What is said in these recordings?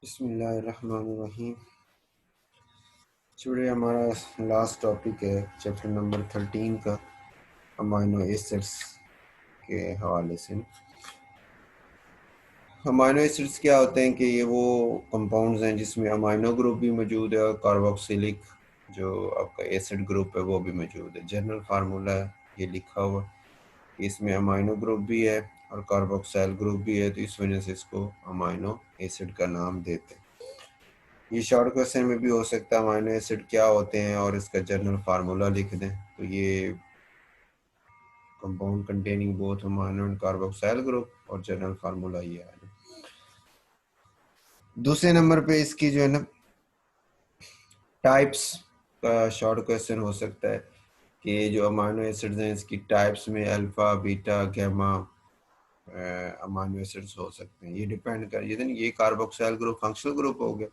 बिस्मिल्लाहिर्रहमानिर्रहीम। चूँकि हमारा लास्ट टॉपिक है चैप्टर नंबर 13 का अमाइनो एसिड्स के हवाले से। अमाइनो एसिड्स क्या होते हैं कि ये वो कंपाउंड्स हैं जिसमें अमाइनो ग्रुप भी मौजूद है और कार्बोक्सिलिक जो आपका एसिड ग्रुप है वो भी मौजूद है। जनरल फार्मूला ये लिखा हुआ कि इसमें अमाइनो ग्रुप भी है और कार्बोक्सिल ग्रुप भी है, तो इस वजह से इसको अमाइनो एसिड का नाम देते हैं। ये शॉर्ट क्वेश्चन में भी हो सकता है अमाइनो एसिड क्या होते हैं और इसका जनरल फार्मूला लिख दें, तो ये compound containing both amino and carboxyl group और जनरल फार्मूला ये है। दूसरे नंबर पे इसकी जो है ना टाइप्स का शॉर्ट क्वेश्चन हो सकता है कि जो अमाइनो एसिड्स हैं इसकी टाइप्स में alpha beta gamma amino acids हो सकते हैं। ये डिपेंड कर ये कार्बोक्सिल ग्रुप फंक्शनल ग्रुप हो गया,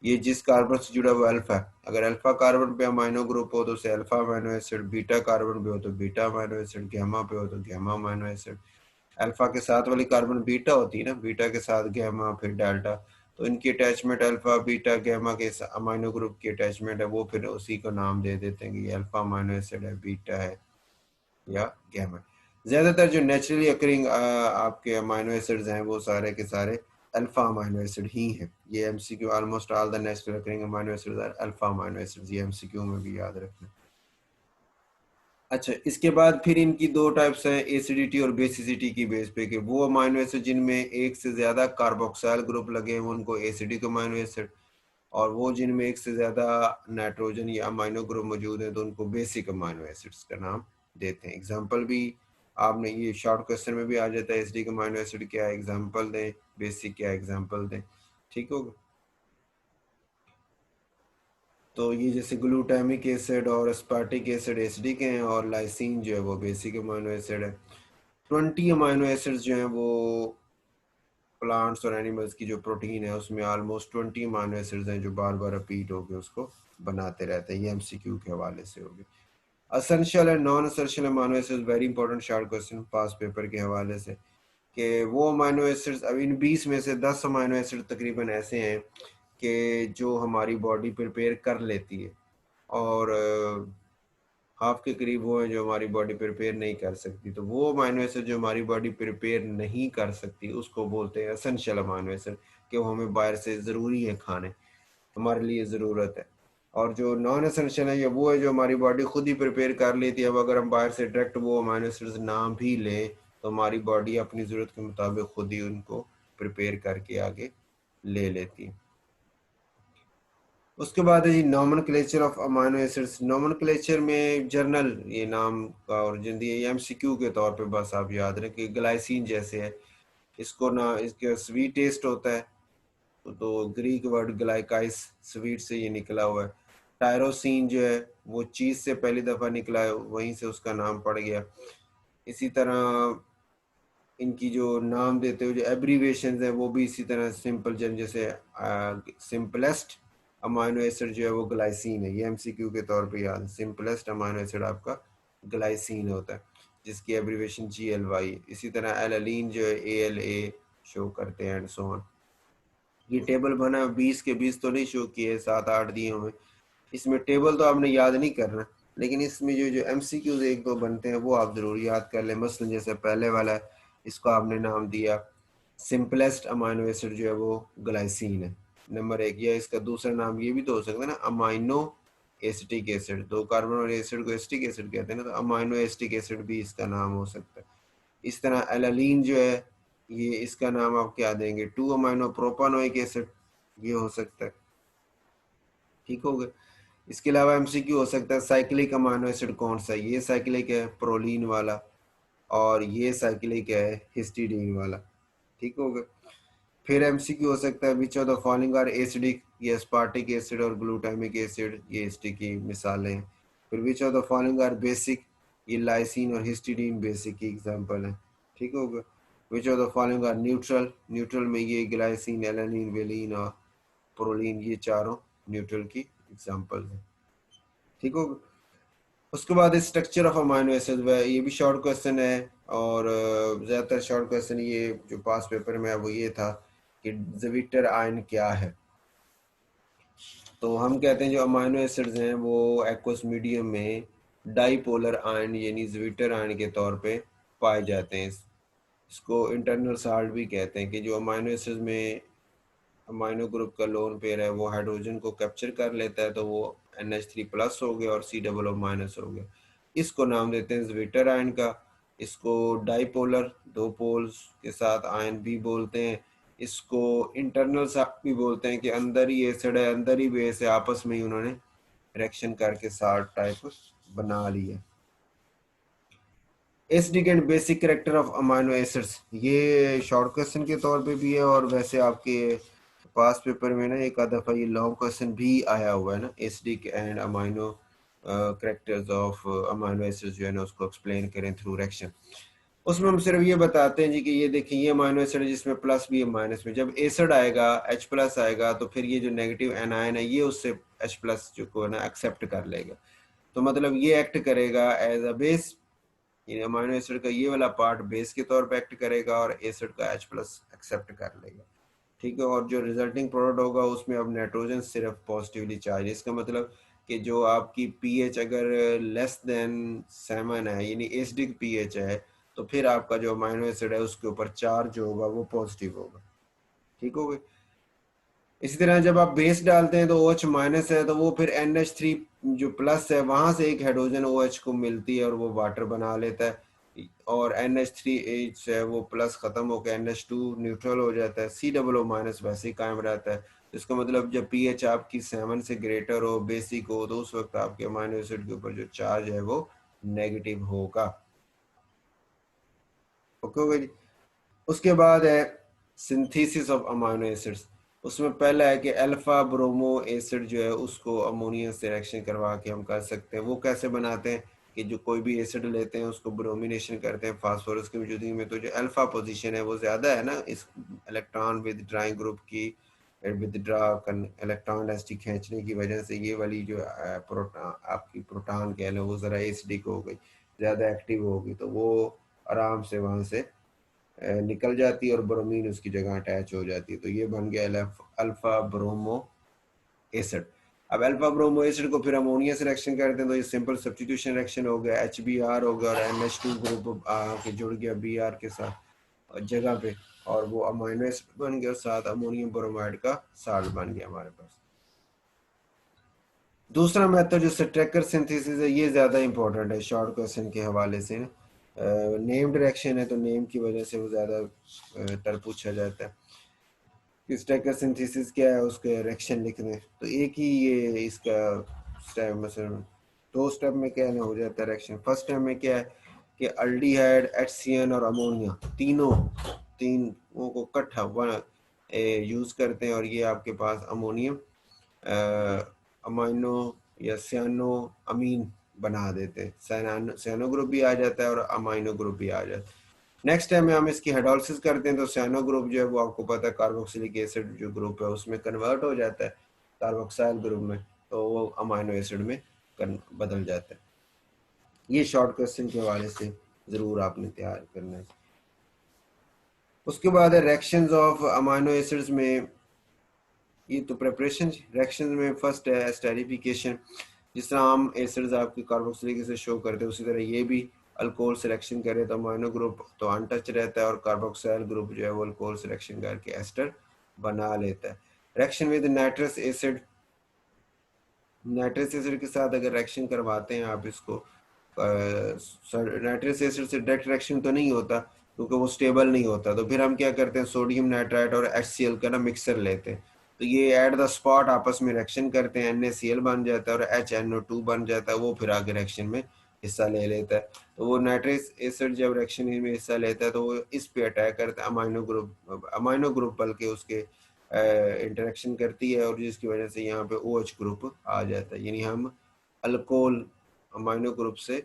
ये जिस कार्बन से जुड़ा हुआ अल्फा है। अगर अल्फा कार्बन पे अमाइनो ग्रुप हो तो उसे alpha amino acid, beta carbon पे हो तो बीटा अमाइनो एसिड, गैमा पे हो तो गैमा अमाइनो एसिड। अल्फा के साथ वाली कार्बन बीटा होती है ना, बीटा के साथ गैमा फिर डेल्टा, तो इनकी अटैचमेंट अल्फा बीटा गैमा के अमाइनो ग्रुप की अटैचमेंट है, वो फिर उसी को नाम दे देते हैं कि ये अल्फा अमाइनो एसिड है, बीटा है या गैमा है। ज्यादातर जो नेचुरली अकरिंग आपके अमाइनो एसिड्स हैं वो सारे के सारे अल्फा अमाइनो एसिड ही हैं। ये MCQ almost all the natural occurring amino acids are alpha amino acids, ये एमसीक्यू में भी याद रखना। अच्छा, इसके बाद फिर इनकी दो टाइप्स हैं एसिडिटी और बेसिसिटी की बेस पे, कि वो अमाइनो एसिड जिनमें एक से ज्यादा कार्बोक्सिल ग्रुप लगे हैं उनको एसिडिक अमाइनो एसिड, और वो जिनमें एक से ज्यादा नाइट्रोजन या अमाइनो ग्रुप मौजूद है तो उनको बेसिक अमाइनो एसिड्स का नाम देते हैं। एग्जांपल भी आपने ये शॉर्ट क्वेश्चन में भी आ जाता है, एसिडिक अमाइनो एसिड क्या है एग्जांपल दें, बेसिक क्या एग्जांपल दें, ठीक होगा। तो ये जैसे ग्लूटामिक एसिड और अस्पार्टिक एसिड एसिडिक हैं और लाइसिन जो है वो बेसिक अमाइनो एसिड है। 20 अमाइनो एसिड्स जो हैं वो प्लांट्स और एनिमल्स की जो प्रोटीन है उसमें ऑलमोस्ट 20 अमाइनो एसिड्स हैं जो बार बार रिपीट होकर उसको बनाते रहते हैं। ये एमसीक्यू के हवाले से होगी। Essential and non essential amino acids very important short question pass paper के हवाले से, कि वो अमाइनो एसिड्स, अब इन 20 में से 10 अमाइनो एसिड तकरीबन ऐसे हैं कि जो हमारी बॉडी प्रिपेयर कर लेती है, और हाफ के करीब वो है जो हमारी बॉडी प्रिपेयर नहीं कर सकती। तो वो अमाइनो एसिड जो हमारी बॉडी प्रिपेयर नहीं कर सकती उसको बोलते हैं एसेंशियल अमाइनो एसिड, कि वो हमें बाहर से ज़रूरी है खाने, हमारे लिए ज़रूरत है। और जो नॉन एसेंशियल है ये वो है जो हमारी बॉडी खुद ही प्रिपेयर कर लेती है। अब अगर हम बाहर से डायरेक्ट वो अमाइनो एसिड्स ना भी लें तो हमारी बॉडी अपनी ज़रूरत के मुताबिक खुद ही उनको प्रिपेयर करके आगे ले लेती है। उसके बाद है जी nomenclature of amino acids. Nomenclature में जर्नल ये नाम का ओरिजिन दिए, एमसीक्यू के तौर पे बस आप याद रखें, ग्लाइसिन जैसे है, इसको ना इसका स्वीट टेस्ट होता है, तो ग्रीक वर्ड ग्लाइकाइस स्वीट से ये निकला हुआ है। टायरोसिन जो है वो चीज से पहली दफा निकला है, वहीं से उसका नाम पड़ गया। इसी तरह इनकी जो नाम देते हुए जो एब्रीवेशन है वो भी इसी तरह सिंपल, जैसे सिंपलेस्ट अमाइनो एसिड जो है वो ग्लाइसिन है, ये एमसीक्यू के तौर पे याद, सिंपलेस्ट अमाइनो एसिड आपका ग्लाइसिन होता है जिसकी एब्रीवेशन GLY। इसी तरह एलालीन जो है ALA शो करते हैं एंड सो ऑन। ये टेबल बना 20 के 20 तो नहीं शो किए, 7-8 दिए हुए। इसमें टेबल तो आपने याद नहीं करना, लेकिन इसमें जो जो MCQs एक दो बनते हैं वो आप जरूर याद कर लें। मसलन जैसे पहले वाला है, इसको आपने नाम दिया सिंपलेस्ट अमाइनो एसिड जो है वो ग्लाइसिन है नंबर 1, या इसका दूसरा नाम ये भी तो हो सकता है ना अमाइनो एसिटिक एसिड, दो कार्बन वाले एसिड को एसिटिक एसिड कहते हैं ना, तो अमाइनो एसिटिक एसिड भी इसका नाम हो सकता है। इस तरह एलालीन जो है ये इसका नाम आप क्या देंगे, 2 अमाइनो प्रोपानोइक एसिड, ये हो सकता है, ठीक हो गया। इसके अलावा एमसीक्यू हो सकता है साइक्लिक अमाइनो एसिड कौन सा है, ये साइक्लिक है प्रोलीन वाला, और ये साइक्लिक है हिस्टीडीन वाला, ठीक हो गया। फिर एमसीक्यू हो सकता है which of the following are acidic, ये एस्पार्टिक एसिड और ग्लूटामिक एसिड ये एसिडिक की मिसालें हैं। फिर which of the following are basic, ये लाइसिन और हिस्टीडीन बेसिक की एग्जांपल है, ठीक हो गया। Which of the following are neutral, neutral में ये ग्लाइसिन एलानिन वेलिन और प्रोलीन ये चारों न्यूट्रल की एग्जांपल हैं, ठीक हो गया। उसके बाद स्ट्रक्चर ऑफ अमाइनो एसिड, ये भी शॉर्ट क्वेश्चन है, और ज़्यादातर शॉर्ट क्वेश्चन ये जो पास पेपर में है वो ये था कि ज़्विटर आयन क्या है। तो हम कहते हैं जो अमाइनो एसिड्स हैं वो एक्वस मीडियम में डाईपोलर आयन यानी ज़्विटर आयन के तौर पे पाए जाते हैं। इसको इंटरनल साल्ट भी कहते हैं कि जो अमाइनो एसिड्स में अमाइनो ग्रुप का लोन पेयर है वो हाइड्रोजन को कैप्चर कर लेता है, तो वो NH3 प्लस हो गया और C माइनस हो गया। इसको नाम देते हैं ज़्विटर आयन का। इसको डाईपोलर, दो पोल्स के साथ आयन भी बोलते हैं। इसको इंटरनल साल्ट भी बोलते हैं कि अंदर ही एसिड है, अंदर ही बेस है, आपस में ही उन्होंने रिएक्शन करके साल्ट टाइप बना लिया। Acidic and basic character of amino acids, ये शॉर्ट क्वेश्चन के तौर पे भी है और वैसे आपके पास पेपर में ना एक आधा दफा ये लॉन्ग क्वेश्चन भी आया हुआ है ना, acidic and amino characters of amino acids जो है ना उसको एक्सप्लेन करें थ्रू रिएक्शन। उसमें हम सिर्फ ये बताते हैं जी कि ये देखिए ये अमाइनो एसिड है जिसमें प्लस भी है माइनस में, जब एसिड आएगा H प्लस आएगा तो फिर ये जो नेगेटिव एनायन है ये उससे H प्लस जो को है ना एक्सेप्ट कर लेगा। तो मतलब ये एक्ट करेगा एज अ बेस, ये अमाइनो एसिड का ये वाला पार्ट बेस के तौर पे एक्ट करेगा और एसिड का H प्लस एक्सेप्ट कर लेगा। ठीक है, और जो रिजल्टिंग प्रोडक्ट होगा उसमें अब नाइट्रोजन सिर्फ पॉजिटिवली चार्ज, इसका मतलब कि जो आपकी पीएच अगर लेस देन 7 है यानी एसिडिक पीएच है, तो फिर आपका जो अमाइनो एसिड है उसके ऊपर चार्ज जो होगा वो पॉजिटिव होगा। ठीक हो गई। इसी तरह जब आप बेस डालते हैं तो OH माइनस है तो वो फिर NH3 जो प्लस है वहां से एक हाइड्रोजन OH को मिलती है और वो वाटर बना लेता है, और NH3H है वो प्लस खत्म होकर NH2 न्यूट्रल हो जाता है, C माइनस वैसे ही कायम रहता है। इसका मतलब जब पीएच आपकी 7 से ग्रेटर हो, बेसिक हो, तो उस वक्त आपके अमाइनो एसिड के ऊपर जो चार्ज है वो नेगेटिव होगा। ओके हो गई जी। उसके बाद है सिंथेसिस ऑफ अमाइनो एसिड्स। उसमें पहला है कि अल्फा ब्रोमो एसिड जो है उसको अमोनिया से रिएक्शन करवा के हम कर सकते हैं। वो कैसे बनाते हैं कि जो कोई भी एसिड लेते हैं उसको ब्रोमिनेशन करते हैं फास्फोरस की मौजूदगी में, तो जो अल्फा पोजीशन है वो ज़्यादा है ना इस इलेक्ट्रॉन विद ड्राइंग ग्रुप की, विदड्रा इलेक्ट्रॉन डेंसिटी खींचने की वजह से ये वाली जो प्रोटॉन आपकी प्रोटॉन कह लो वो ज़रा एसिडिक हो गई, ज़्यादा एक्टिव होगी, तो वो आराम से वहाँ से निकल जाती है और ब्रोमीन उसकी जगह अटैच हो जाती है। तो ये बन गया अल्फा ब्रोमो एसिड। अब अल्फा ब्रोमो एसिड को फिर अमोनिया से रिएक्शन करते हैं तो ये सिंपल सब्स्टिट्यूशन रिएक्शन हो गया, HBr हो गया और NH2 ग्रुप के जुड़ गया Br के साथ जगह पे, और वो अमाइनो एसिड बन गया और साथ अमोनियम ब्रोमाइड का साल्ट बन गया हमारे पास। दूसरा मेथड जो स्ट्रेकर सिंथेसिस है ये ज़्यादा इंपॉर्टेंट है शॉर्ट क्वेश्चन के हवाले से। नेम्ड रिएक्शन है तो नेम की वजह से वो ज़्यादा टर पूछा जाता है कि स्ट्रेकर सिंथेसिस क्या है, उसके रिएक्शन लिख दें। तो एक ही ये इसका स्टेप, मतलब दो स्टेप में क्या है हो जाता है रिएक्शन। फर्स्ट स्टेप में क्या है कि अल्डिहाइड, HCN और अमोनिया तीनों को इकट्ठा यूज़ करते हैं और ये आपके पास अमोनियम अमाइनो या सियानो अमीन बना देते हैं। सियानो ग्रुप भी आ जाता है और अमाइनो ग्रुप भी आ जाता है। नेक्स्ट टाइम में हम इसकी हाइड्रोलिसिस करते हैं तो सियानो ग्रुप जो है वो आपको पता है कार्बोक्सिलिक एसिड जो ग्रुप है उसमें कन्वर्ट हो जाता है कार्बोक्साइल ग्रुप में, तो वो अमाइनो एसिड में बदल जाता है। ये शॉर्ट क्वेश्चन के हवाले से ज़रूर आपने तैयार करना है। उसके बाद है रिएक्शंस ऑफ अमाइनो एसिड्स में, ये तो प्रिपरेशन रिएक्शन में फर्स्ट है एस्टेरिफिकेशन। जिस तरह हम एसिड्स आपकी कार्बोक्सिलिक एसिड शो करते हैं उसी तरह ये भी अल्कोहल सिलेक्शन करे तो अमाइनो ग्रुप तो अनटच रहता है और कार्बोक्साइल ग्रुप जो है वो अल्कोहल सिलेक्शन करके एस्टर बना लेता है। रिएक्शन विद नाइट्रस एसिड के साथ अगर रिएक्शन करवाते हैं आप इसको, नाइट्रस एसिड से डायरेक्ट रिएक्शन तो नहीं होता क्योंकि वो स्टेबल नहीं होता, तो फिर हम क्या करते हैं सोडियम नाइट्राइट और HCl का ना मिक्सर लेते हैं, तो ये एट द स्पॉट आपस में रिएक्शन करते हैं, NaCl बन जाता है और HNO2 बन जाता है, वो फिर आगे रिएक्शन में हिस्सा ले लेता है। तो वो नाइट्रस एसिड जब रिएक्शन में हिस्सा लेता है तो वो इस पे अटैक करता है अमाइनो ग्रुप बल्कि उसके इंटरेक्शन करती है और जिसकी वजह से यहाँ पे OH ग्रुप आ जाता है, यानी हम अल्कोहल अमाइनो ग्रुप से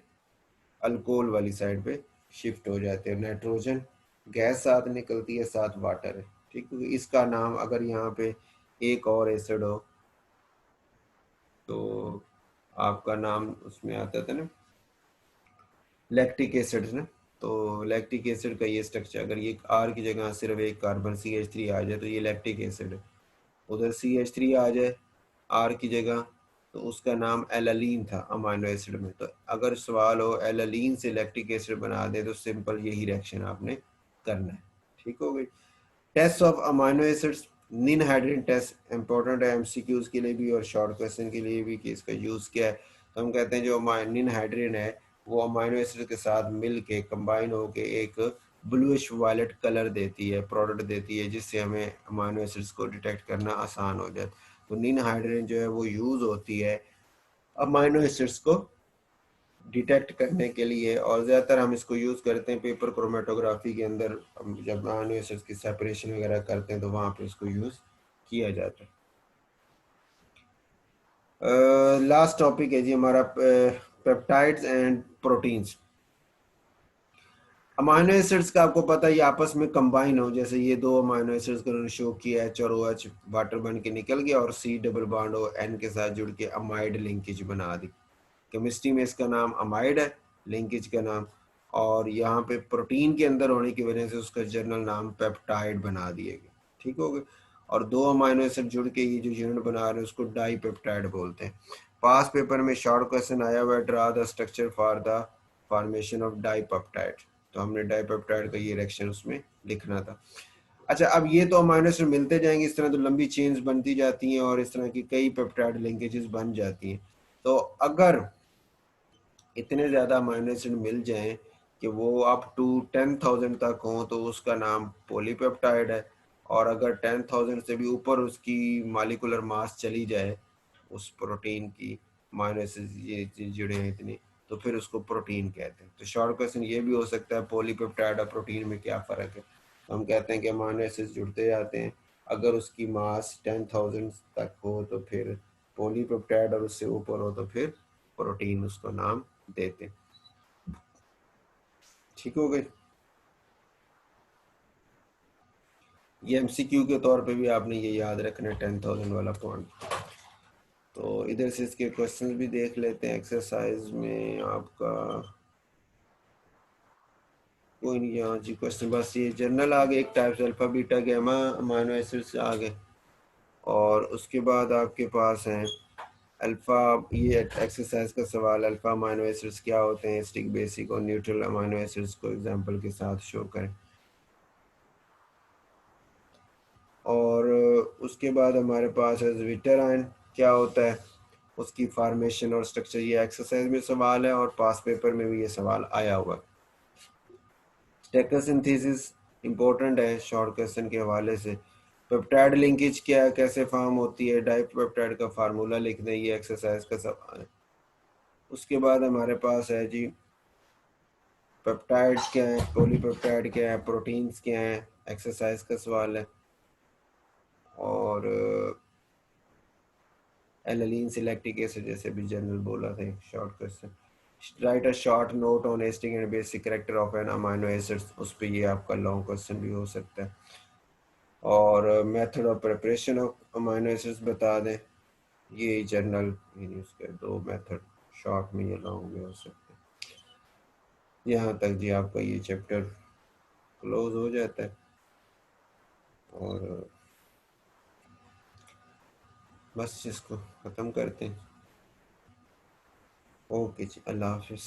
अल्कोहल वाली साइड पे शिफ्ट हो जाते हैं। नाइट्रोजन गैस साथ निकलती है, साथ वाटर है। ठीक है, इसका नाम अगर यहाँ पे एक और एसिड हो तो आपका नाम उसमें आता था ना लैक्टिक एसिड ना, तो लैक्टिक एसिड का ये स्ट्रक्चर, अगर ये आर की जगह सिर्फ एक कार्बन CH3 आ जाए तो ये लैक्टिक एसिड है। उधर CH3 आ जाए आर की जगह तो उसका नाम एलालीन था अमाइनो एसिड में। तो अगर सवाल हो एलालीन से लैक्टिक एसिड बना दे तो सिंपल यही रिएक्शन आपने करना है। ठीक हो गई। टेस्ट ऑफ अमाइनो एसिड्स, निन हाइड्रोजन टेस्ट इंपॉर्टेंट है एमसीक्यूज के लिए भी और शॉर्ट क्वेश्चन के लिए भी कि इसका यूज़ क्या है। तो हम कहते हैं जो निन हाइड्रोजन है वो अमाइनो एसिड के साथ मिल के कंबाइन होके एक ब्लूइश वायलेट कलर देती है, प्रोडक्ट देती है, जिससे हमें अमाइनो एसिड्स को डिटेक्ट करना आसान हो जाए। तो निन हाइड्रोजन जो है वो यूज़ होती है अमाइनो एसिड्स को डिटेक्ट करने के लिए, और ज़्यादातर हम इसको यूज़ करते हैं पेपर क्रोमेटोग्राफी के अंदर। हम जब अमाइनो एसिड्स की सेपरेशन वगैरह करते हैं तो वहाँ पे इसको यूज़ किया जाता है। लास्ट टॉपिक है जी हमारा peptides and proteins. Amino acids का आपको पता है ये आपस में कंबाइन हो, जैसे ये दो अमाइनो एसिड्स को उन्होंने शो किया, एच और ओ एच वाटर बन के निकल गया और C double bond O N के साथ जुड़ के अमाइड लिंकेज बना दी। केमिस्ट्री में इसका नाम अमाइड है, लिंकेज का नाम, और यहाँ पे प्रोटीन के अंदर होने की वजह से उसका जनरल नाम पेप्टाइड बना दिया गया। ठीक हो गया। और दो अमाइनो एसिड जुड़ के ये जो यूनिट बना रहे हैं उसको डाई पेप्टाइड बोलते हैं। पास पेपर में शॉर्ट क्वेश्चन आया हुआ है, draw the structure for the formation of dipeptide. तो हमने डाई पेप्टाइड का ये रिएक्शन उसमें लिखना था। अच्छा, अब ये तो अमाइनो एसिड मिलते जाएंगे इस तरह, तो लंबी चेन्स बनती जाती हैं और इस तरह की कई पेप्टाइड लिंकेजेस बन जाती हैं। तो अगर इतने ज़्यादा अमाइनो एसिड मिल जाएं कि वो अप टू 10,000 तक हों तो उसका नाम पॉलीपेप्टाइड है। और अगर 10,000 से भी ऊपर उसकी मॉलिक्यूलर मास चली जाए उस प्रोटीन की, अमाइनो एसिड ये जुड़े हैं इतने, तो फिर उसको प्रोटीन कहते हैं। तो शॉर्ट क्वेश्चन ये भी हो सकता है पॉलीपेप्टाइड और प्रोटीन में क्या फ़र्क है। तो हम कहते हैं कि अमाइनो एसिड जुड़ते जाते हैं, अगर उसकी मास 10,000 तक हो तो फिर पॉलीपेप्टाइड और उससे ऊपर हो तो फिर प्रोटीन उसको नाम देते। ठीक हो गई। ये एमसीक्यू के तौर पे भी आपने ये याद रखना है 10,000 वाला पॉइंट। तो इधर से इसके क्वेश्चंस भी देख लेते हैं। एक्सरसाइज में आपका कोई नहीं, यहाँ जी क्वेश्चन बस ये जनरल आ गए, एक टाइप से alpha beta gamma amino acids आ गए, और उसके बाद आपके पास हैं अल्फा, ये एक्सरसाइज का सवाल, अल्फा अमाइनो एसिड्स क्या होते हैं, एसिडिक बेसिक और न्यूट्रल अमाइनो एसिड्स को एग्जांपल के साथ शो करें। और उसके बाद हमारे पास है ज़्विटर आयन क्या होता है, उसकी फार्मेशन और स्ट्रक्चर, ये एक्सरसाइज में सवाल है और पास पेपर में भी ये सवाल आया हुआ। स्टेकोसिंथेसिस इंपॉर्टेंट है शॉर्ट क्वेश्चन के हवाले से। पेप्टाइड लिंकेज क्या है, कैसे फॉर्म होती है, डाइपेप्टाइड का फार्मूला लिख दें, ये एक्सरसाइज का सवाल है। उसके बाद हमारे पास है जी पेप्टाइड्स क्या है, पॉलीपेप्टाइड क्या है, प्रोटीन्स क्या है, एक्सरसाइज का सवाल है। और एलालीन से लैक्टिक एसिड जैसे भी जनरल बोला था short question. Write a short note on acidic and basic character of an amino acids, उस पर ये आपका लॉन्ग क्वेश्चन भी हो सकता है। और method of preparation of amino acids बता दें, ये जनरल यानी उसके दो मेथड, शॉर्ट में ये लॉन्ग में हो सकते हैं। यहाँ तक जी आपका ये चैप्टर क्लोज हो जाता है और बस इसको ख़त्म करते हैं। ओके जी, अल्लाह हाफिज़।